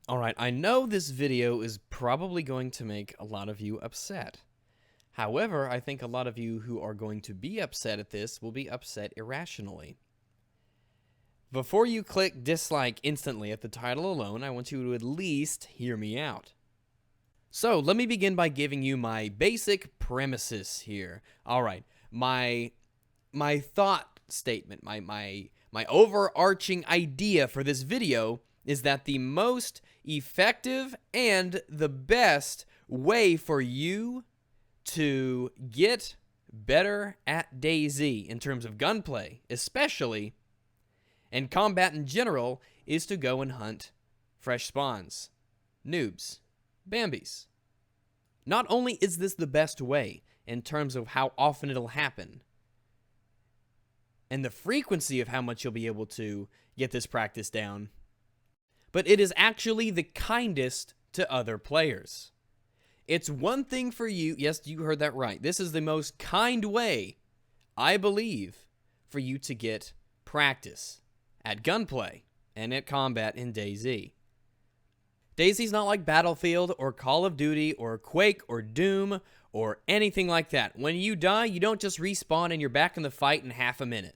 Alright, I know this video is probably going to make a lot of you upset. However, I think a lot of you who are going to be upset at this will be upset irrationally. Before you click dislike instantly at the title alone, I want you to at least hear me out. So, let me begin by giving you my basic premises here. Alright, my thought statement, my overarching idea for this video is that the most effective and the best way for you to get better at DayZ in terms of gunplay, especially, and combat in general, is to go and hunt fresh spawns, noobs, Bambis. Not only is this the best way in terms of how often it'll happen, and the frequency of how much you'll be able to get this practice down, but it is actually the kindest to other players. It's one thing for you, yes, you heard that right, this is the most kind way, I believe, for you to get practice at gunplay and at combat in DayZ. DayZ's not like Battlefield or Call of Duty or Quake or Doom or anything like that. When you die, you don't just respawn and you're back in the fight in half a minute.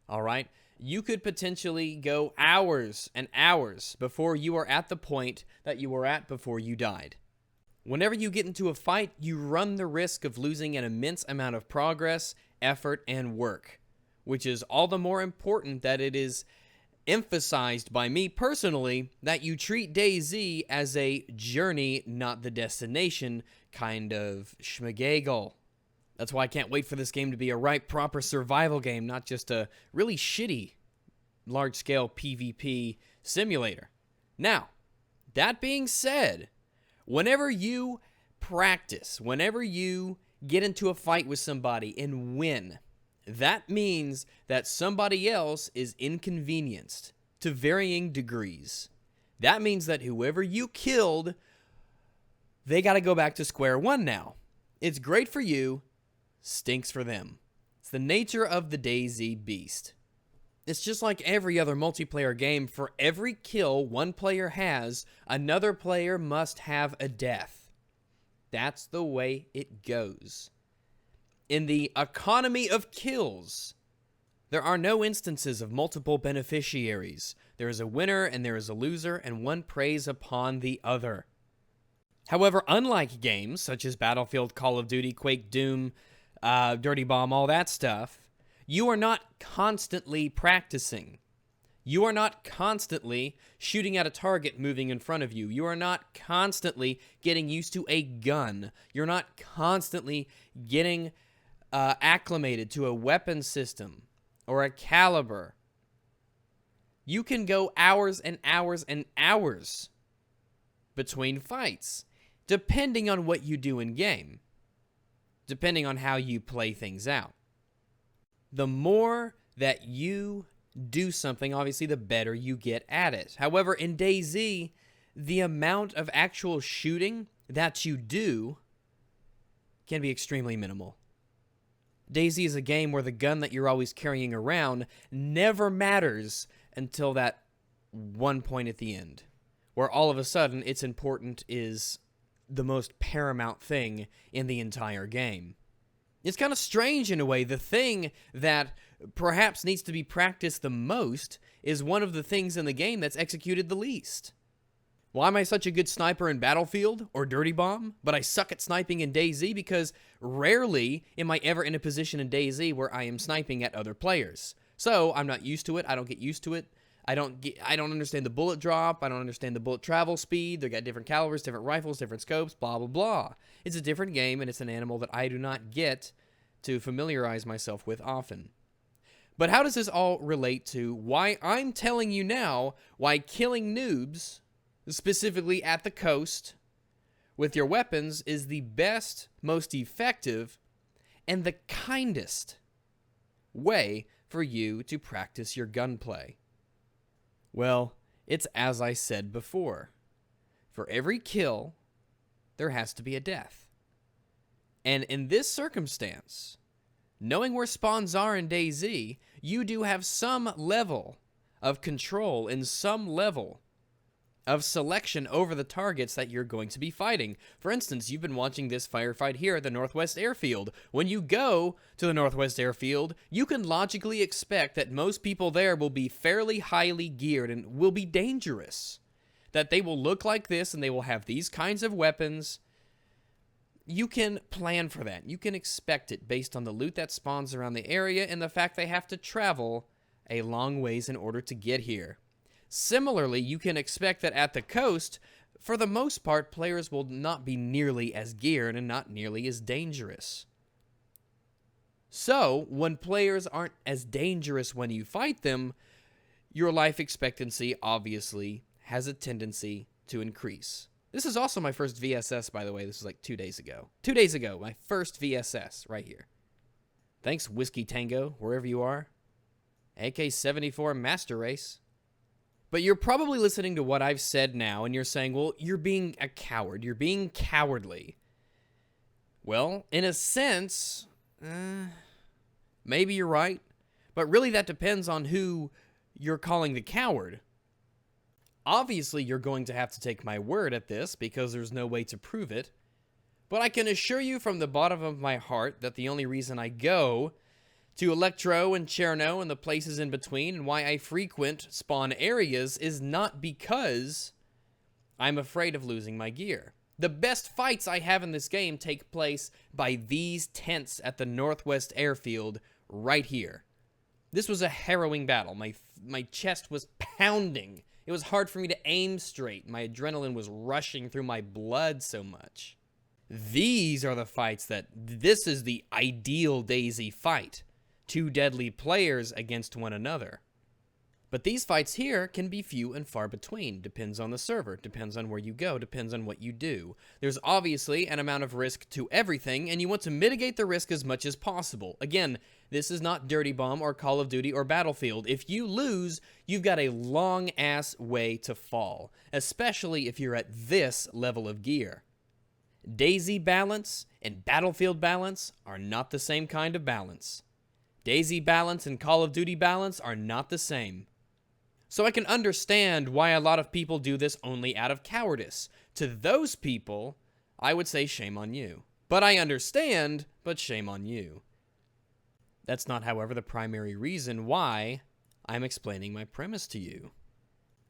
Alright? You could potentially go hours and hours before you are at the point that you were at before you died. Whenever you get into a fight, you run the risk of losing an immense amount of progress, effort, and work, which is all the more important that it is emphasized by me personally that you treat DayZ as a journey, not the destination kind of schmagagel. That's why I can't wait for this game to be a right proper survival game, not just a really shitty large-scale PvP simulator. Now, that being said, whenever you practice, whenever you get into a fight with somebody and win, that means that somebody else is inconvenienced to varying degrees. That means that whoever you killed, they got to go back to square one now. It's great for you, stinks for them. It's the nature of the DayZ beast. It's just like every other multiplayer game. For every kill one player has, another player must have a death. That's the way it goes. In the economy of kills, there are no instances of multiple beneficiaries. There is a winner and there is a loser, and one preys upon the other. However, unlike games such as Battlefield, Call of Duty, Quake, Doom, Dirty Bomb, all that stuff, you are not constantly practicing. You are not constantly shooting at a target moving in front of you. You are not constantly getting used to a gun. You're not constantly getting acclimated to a weapon system or a caliber. You can go hours and hours and hours between fights, depending on what you do in game, depending on how you play things out. The more that you do something, obviously, the better you get at it. However, in DayZ, the amount of actual shooting that you do can be extremely minimal. DayZ is a game where the gun that you're always carrying around never matters until that one point at the end, where all of a sudden its importance is the most paramount thing in the entire game. It's kind of strange in a way. The thing that perhaps needs to be practiced the most is one of the things in the game that's executed the least. Why am I such a good sniper in Battlefield or Dirty Bomb, but I suck at sniping in DayZ? Because rarely am I ever in a position in DayZ where I am sniping at other players. So I'm not used to it. I don't get used to it. I don't understand the bullet drop. I don't understand the bullet travel speed. They got different calibers, different rifles, different scopes, blah, blah, blah. It's a different game, and it's an animal that I do not get to familiarize myself with often. But how does this all relate to why I'm telling you now why killing noobs, specifically at the coast, with your weapons is the best, most effective, and the kindest way for you to practice your gunplay? Well, it's as I said before. For every kill, there has to be a death. And in this circumstance, knowing where spawns are in DayZ, you do have some level of control and some level of selection over the targets that you're going to be fighting. For instance, you've been watching this firefight here at the Northwest Airfield. When you go to the Northwest Airfield, you can logically expect that most people there will be fairly highly geared and will be dangerous. That they will look like this and they will have these kinds of weapons. You can plan for that. You can expect it based on the loot that spawns around the area and the fact they have to travel a long ways in order to get here. Similarly, you can expect that at the coast, for the most part, players will not be nearly as geared and not nearly as dangerous. So, when players aren't as dangerous when you fight them, your life expectancy obviously has a tendency to increase. This is also my first VSS, by the way. This was like 2 days ago. 2 days ago, my first VSS right here. Thanks, Whiskey Tango, wherever you are. AK-74 Master Race. But you're probably listening to what I've said now, and you're saying, well, you're being a coward. You're being cowardly. Well, in a sense, maybe you're right. But really that depends on who you're calling the coward. Obviously, you're going to have to take my word at this, because there's no way to prove it. But I can assure you from the bottom of my heart that the only reason I go to Electro and Cherno and the places in between, and why I frequent spawn areas, is not because I'm afraid of losing my gear. The best fights I have in this game take place by these tents at the Northwest Airfield right here. This was a harrowing battle. My chest was pounding. It was hard for me to aim straight. My adrenaline was rushing through my blood so much. These are the fights this is the ideal DayZ fight. 2 deadly players against one another. But these fights here can be few and far between. Depends on the server, depends on where you go, depends on what you do. There's obviously an amount of risk to everything, and you want to mitigate the risk as much as possible. Again, this is not Dirty Bomb or Call of Duty or Battlefield. If you lose, you've got a long-ass way to fall, especially if you're at this level of gear. DayZ balance and Battlefield balance are not the same kind of balance. DayZ balance and Call of Duty balance are not the same. So I can understand why a lot of people do this only out of cowardice. To those people, I would say shame on you. But I understand, but shame on you. That's not, however, the primary reason why I'm explaining my premise to you.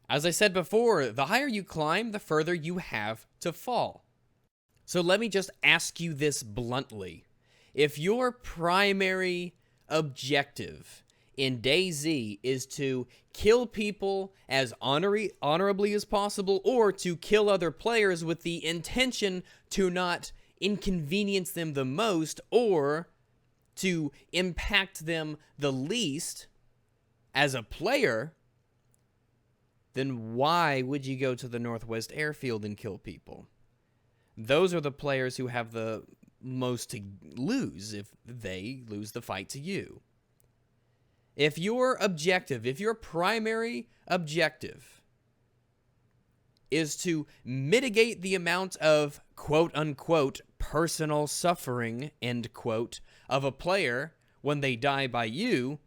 As I said before, the higher you climb, the further you have to fall. So let me just ask you this bluntly. If your primary objective in DayZ is to kill people as honorably as possible, or to kill other players with the intention to not inconvenience them the most, or to impact them the least as a player, then why would you go to the Northwest Airfield and kill people? Those are the players who have the most to lose if they lose the fight to you. If your objective, if your primary objective is to mitigate the amount of quote-unquote personal suffering, end quote, of a player when they die by you,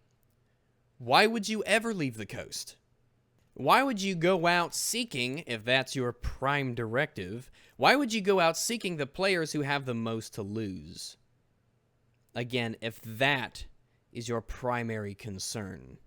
why would you ever leave the coast? Why would you go out seeking, if that's your prime directive, why would you go out seeking the players who have the most to lose? Again, if that is your primary concern.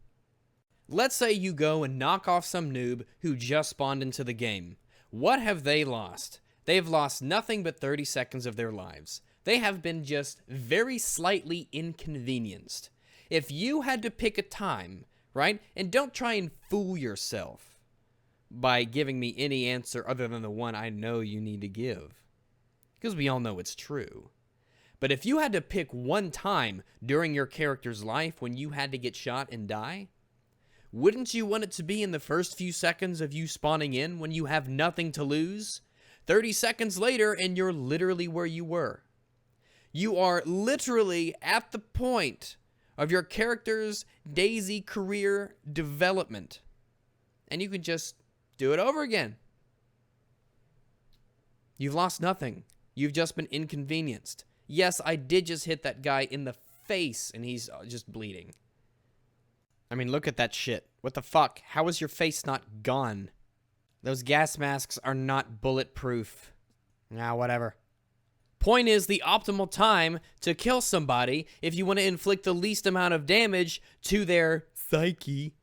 Let's say you go and knock off some noob who just spawned into the game. What have they lost? They've lost nothing but 30 seconds of their lives. They have been just very slightly inconvenienced. If you had to pick a time, right? And don't try and fool yourself by giving me any answer other than the one I know you need to give, because we all know it's true. But if you had to pick one time during your character's life when you had to get shot and die, wouldn't you want it to be in the first few seconds of you spawning in when you have nothing to lose? 30 seconds later and you're literally where you were. You are literally at the point of your character's DayZ career development. And you can just do it over again. You've lost nothing. You've just been inconvenienced. Yes, I did just hit that guy in the face and he's just bleeding. I mean, look at that shit. What the fuck? How is your face not gone? Those gas masks are not bulletproof. Nah, whatever. Point is, the optimal time to kill somebody, if you want to inflict the least amount of damage to their psyche,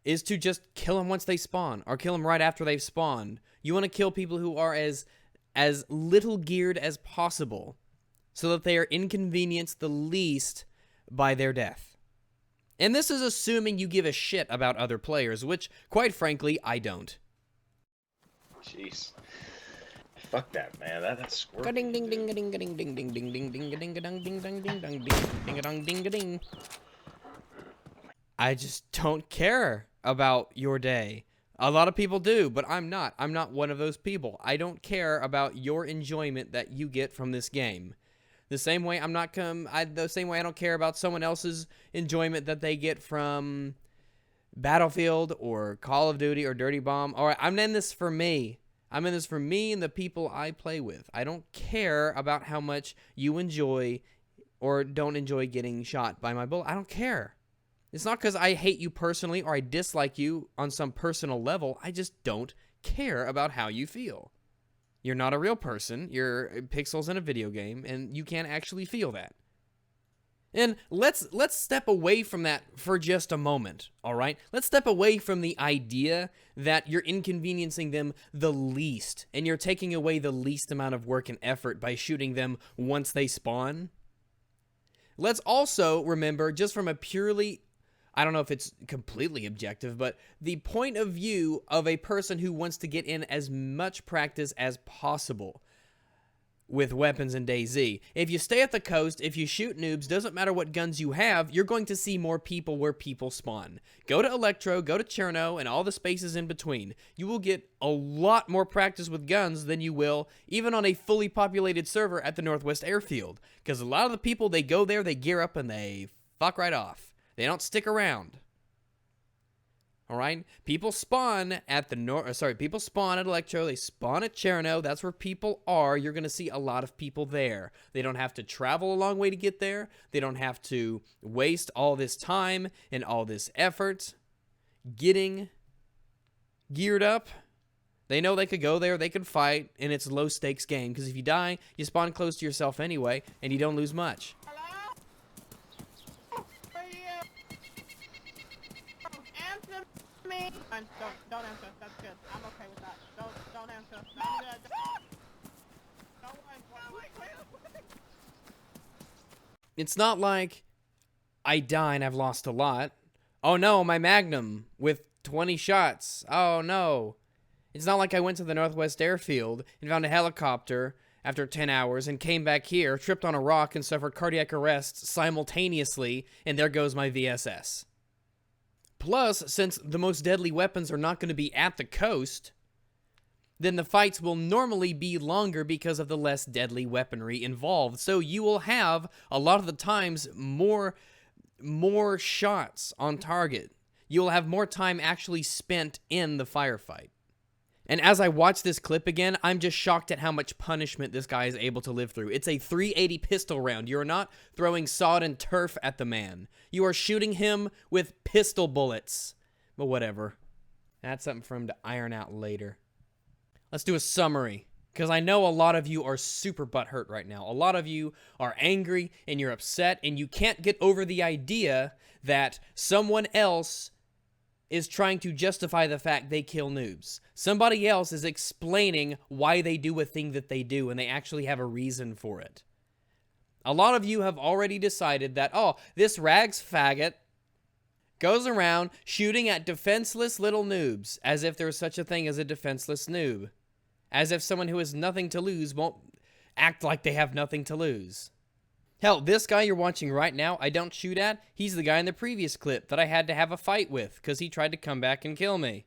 is to just kill them once they spawn, or kill them right after they've spawned. You want to kill people who are as little geared as possible, so that they are inconvenienced the least by their death. And this is assuming you give a shit about other players, which, quite frankly, I don't. Jeez. Fuck that, man. That's squirting. Ding ding ding ding ding ding ding ding ding ding ding ding ding ding ding ding ding ding ding. I just don't care about your day. A lot of people do, but I'm not. I'm not one of those people. I don't care about your enjoyment that you get from this game. The same way the same way I don't care about someone else's enjoyment that they get from Battlefield or Call of Duty or Dirty Bomb. All right, I'm in this for me. I'm in this for me and the people I play with. I don't care about how much you enjoy or don't enjoy getting shot by my bullet. I don't care. It's not because I hate you personally or I dislike you on some personal level. I just don't care about how you feel. You're not a real person. You're pixels in a video game, and you can't actually feel that. And let's step away from that for just a moment, all right? Let's step away from the idea that you're inconveniencing them the least, and you're taking away the least amount of work and effort by shooting them once they spawn. Let's also remember, just from a purely, I don't know if it's completely objective, but the point of view of a person who wants to get in as much practice as possible with weapons in DayZ. If you stay at the coast, if you shoot noobs, doesn't matter what guns you have, you're going to see more people where people spawn. Go to Electro, go to Cherno, and all the spaces in between. You will get a lot more practice with guns than you will even on a fully populated server at the Northwest Airfield. Because a lot of the people, they go there, they gear up, and they fuck right off. They don't stick around. All right, people spawn at people spawn at Electro, they spawn at Cherno, that's where people are. You're going to see a lot of people there. They don't have to travel a long way to get there. They don't have to waste all this time and all this effort getting geared up. They know they could go there, they could fight, and it's a low stakes game, because if you die, you spawn close to yourself anyway, and you don't lose much. Don't answer. That's good. I'm okay with that. Don't answer. It's not like I die and I've lost a lot. Oh no, my Magnum with 20 shots. Oh no. It's not like I went to the Northwest Airfield and found a helicopter after 10 hours and came back here, tripped on a rock, and suffered cardiac arrest simultaneously, and there goes my VSS. Plus, since the most deadly weapons are not going to be at the coast, then the fights will normally be longer because of the less deadly weaponry involved. So you will have, a lot of the times, more shots on target. You'll have more time actually spent in the firefight. And as I watch this clip again, I'm just shocked at how much punishment this guy is able to live through. It's a 380 pistol round. You're not throwing sod and turf at the man. You are shooting him with pistol bullets. But whatever. That's something for him to iron out later. Let's do a summary, because I know a lot of you are super butthurt right now. A lot of you are angry and you're upset and you can't get over the idea that someone else is trying to justify the fact they kill noobs. Somebody else is explaining why they do a thing that they do, and they actually have a reason for it. A lot of you have already decided that, oh, this rags faggot goes around shooting at defenseless little noobs, as if there's such a thing as a defenseless noob. As if someone who has nothing to lose won't act like they have nothing to lose. Hell, this guy you're watching right now, I don't shoot at, he's the guy in the previous clip that I had to have a fight with because he tried to come back and kill me.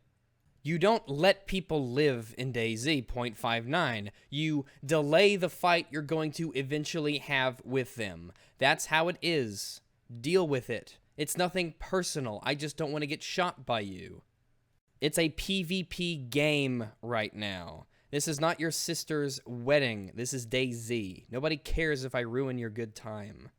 You don't let people live in DayZ, 0.59. You delay the fight you're going to eventually have with them. That's how it is. Deal with it. It's nothing personal. I just don't want to get shot by you. It's a PvP game right now. This is not your sister's wedding. This is DayZ. Nobody cares if I ruin your good time.